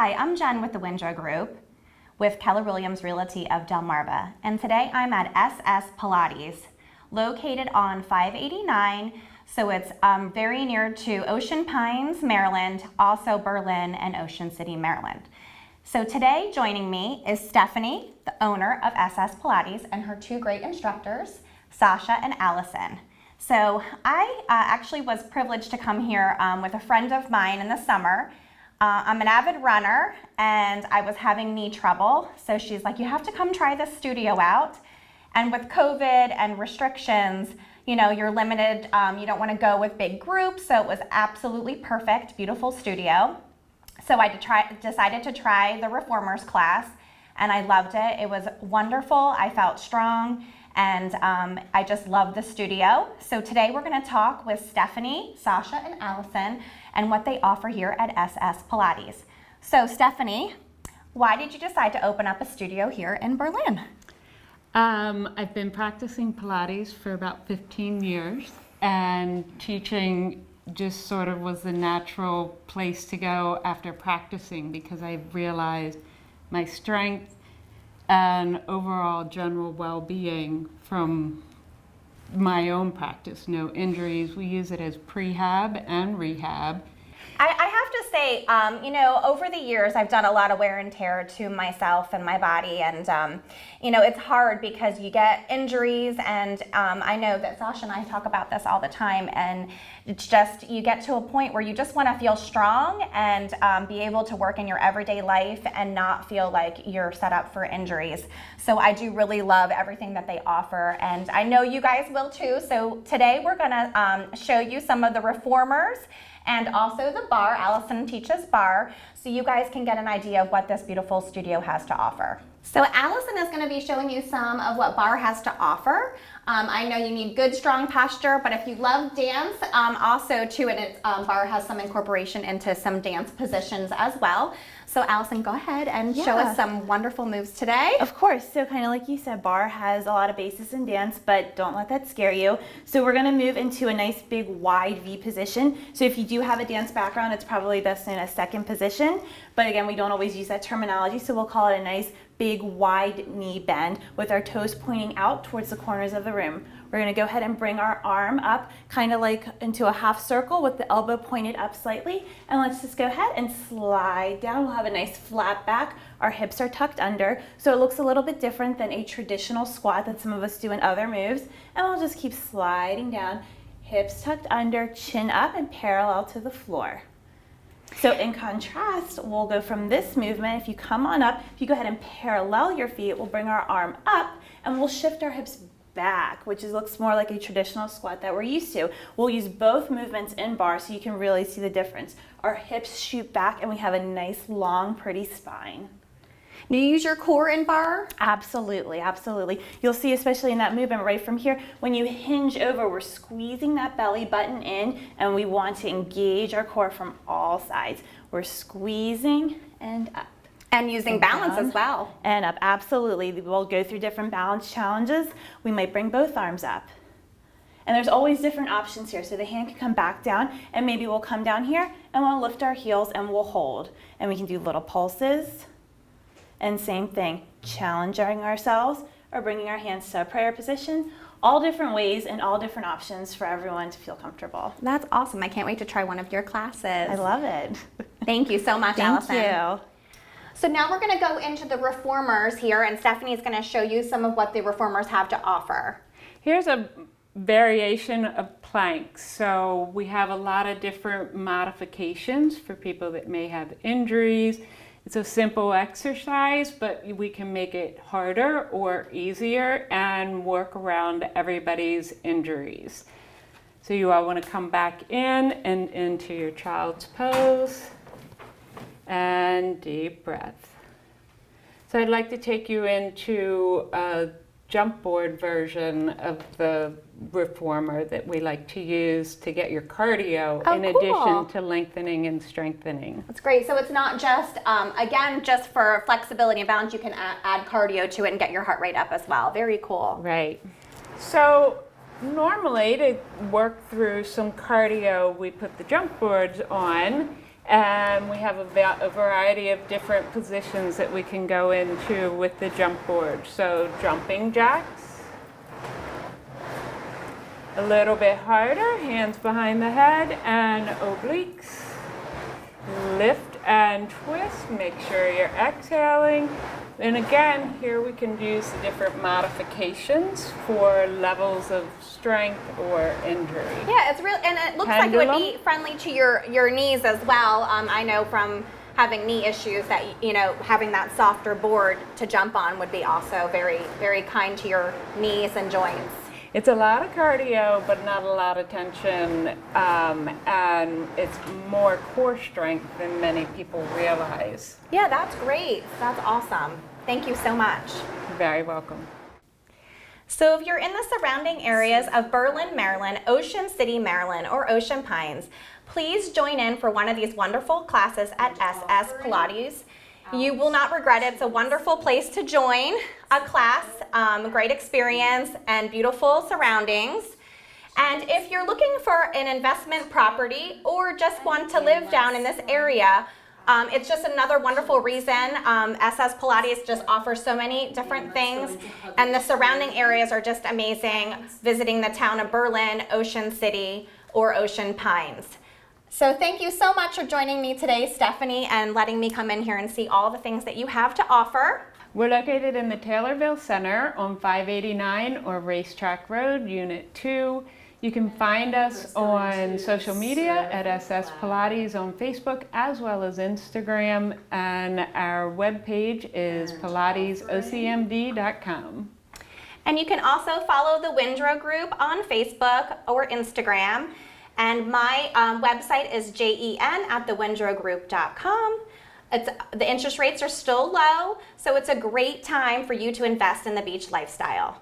Hi, I'm Jen with the Windrow Group with Keller Williams Realty of Delmarva, and today I'm at SS Pilates, located on 589, so it's very near to Ocean Pines, Maryland, also Berlin and Ocean City, Maryland. So today joining me is Stephanie, the owner of SS Pilates, and her two great instructors, Sasha and Allison. So I actually was privileged to come here with a friend of mine in the summer. I'm an avid runner and I was having knee trouble. So she's like, you have to come try this studio out. And with COVID and restrictions, you know, you're limited. You don't want to go with big groups. So it was absolutely perfect, beautiful studio. So I decided to try the reformers class and I loved it. It was wonderful. I felt strong and I just loved the studio. So today we're going to talk with Stephanie, Sasha, and Allison and what they offer here at SS Pilates. So Stephanie, why did you decide to open up a studio here in Berlin? I've been practicing Pilates for about 15 years, and teaching just sort of was the natural place to go after practicing, because I realized my strength and overall general well-being from my own practice. No injuries. We use it as prehab and rehab. I have to say, you know, over the years, I've done a lot of wear and tear to myself and my body. And, you know, it's hard because you get injuries. And I know that Sasha and I talk about this all the time. And it's just, you get to a point where you just want to feel strong and be able to work in your everyday life and not feel like you're set up for injuries. So I do really love everything that they offer. And I know you guys will too. So today we're going to show you some of the reformers and also the bar. Allison teaches bar, so you guys can get an idea of what this beautiful studio has to offer. So Allison is going to be showing you some of what bar has to offer. I know you need good, strong posture, but if you love dance, also too, and bar has some incorporation into some dance positions as well. So Allison, go ahead and show us some wonderful moves today. Of course. So kind of like you said, bar has a lot of basis in dance, but don't let that scare you. So we're going to move into a nice big wide V position. So if you do have a dance background, it's probably best in a second position. But again, we don't always use that terminology, so we'll call it a nice big wide knee bend with our toes pointing out towards the corners of the room. We're going to go ahead and bring our arm up kind of like into a half circle with the elbow pointed up slightly, and let's just go ahead and slide down. We'll have a nice flat back. Our hips are tucked under, so it looks a little bit different than a traditional squat that some of us do in other moves, and we'll just keep sliding down, hips tucked under, chin up and parallel to the floor. So in contrast, we'll go from this movement. If you come on up, if you go ahead and parallel your feet, we'll bring our arm up and we'll shift our hips back, which looks more like a traditional squat that we're used to. We'll use both movements in bar so you can really see the difference. Our hips shoot back and we have a nice, long, pretty spine. Do you use your core in bar? Absolutely, absolutely. You'll see, especially in that movement right from here, when you hinge over, we're squeezing that belly button in and we want to engage our core from all sides. We're squeezing and up. And using balance as well. And up, absolutely. We'll go through different balance challenges. We might bring both arms up. And there's always different options here. So the hand can come back down and maybe we'll come down here and we'll lift our heels and we'll hold. And we can do little pulses. And same thing, challenging ourselves or bringing our hands to a prayer position. All different ways and all different options for everyone to feel comfortable. That's awesome. I can't wait to try one of your classes. I love it. Thank you so much, Allison. Thank you. So now we're going to go into the reformers here, and Stephanie's going to show you some of what the reformers have to offer. Here's a variation of planks. So we have a lot of different modifications for people that may have injuries. It's a simple exercise, but we can make it harder or easier and work around everybody's injuries. So you all want to come back in and into your child's pose and deep breath. So I'd like to take you into a jump board version of the reformer that we like to use to get your cardio in addition to lengthening and strengthening. That's great. So it's not just, again, just for flexibility and balance, you can add cardio to it and get your heart rate up as well. Very cool. Right. So normally to work through some cardio, we put the jump boards on And we have a variety of different positions that we can go into with the jump board. So jumping jacks, a little bit harder, hands behind the head, and obliques. Lift and twist, make sure you're exhaling. And again, here we can use the different modifications for levels of strength or injury. Yeah, it's real, and it looks like it would be friendly to your knees as well. I know from having knee issues that, you know, having that softer board to jump on would be also very, very kind to your knees and joints. It's a lot of cardio, but not a lot of tension, and it's more core strength than many people realize. Yeah, that's great. That's awesome. Thank you so much. You're very welcome. So if you're in the surrounding areas of Berlin, Maryland, Ocean City, Maryland, or Ocean Pines, please join in for one of these wonderful classes at SS Pilates. You will not regret it. It's a wonderful place to join a class, great experience, and beautiful surroundings. And if you're looking for an investment property or just want to live down in this area, it's just another wonderful reason. SS Pilates just offers so many different things, and the surrounding areas are just amazing, visiting the town of Berlin, Ocean City, or Ocean Pines. So thank you so much for joining me today, Stephanie, and letting me come in here and see all the things that you have to offer. We're located in the Taylorville Center on 589 or Racetrack Road, Unit 2. You can find us on social media at SS Pilates on Facebook as well as Instagram, and our webpage is pilatesocmd.com. And you can also follow the Windrow Group on Facebook or Instagram. And my website is jen@thewindrowgroup.com. The interest rates are still low, so it's a great time for you to invest in the beach lifestyle.